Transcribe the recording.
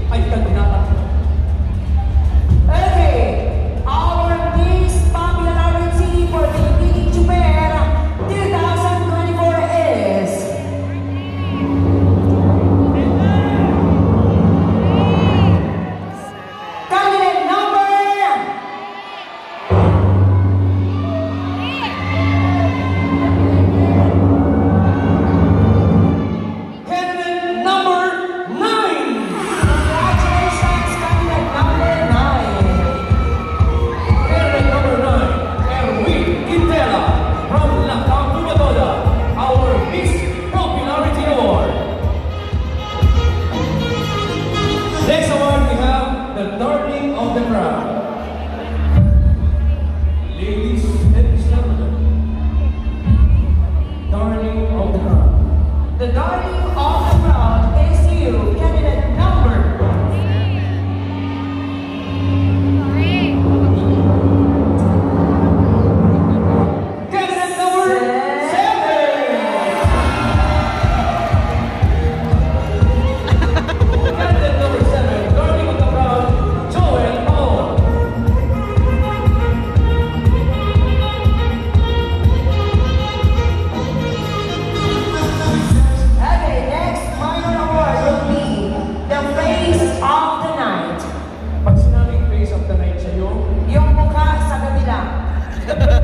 ay tagnatak. Okay, our Miss Popularity for the Leading Japan 2024 is candidate number the darling of the crowd is you, candidate number candidate number 7. Candidate number 7, darling of the crowd, Joel Paul. Okay, next minor award will be the face of the night. Pag sinabing face of the night sa'yo, Yung mukha sa gabi lang.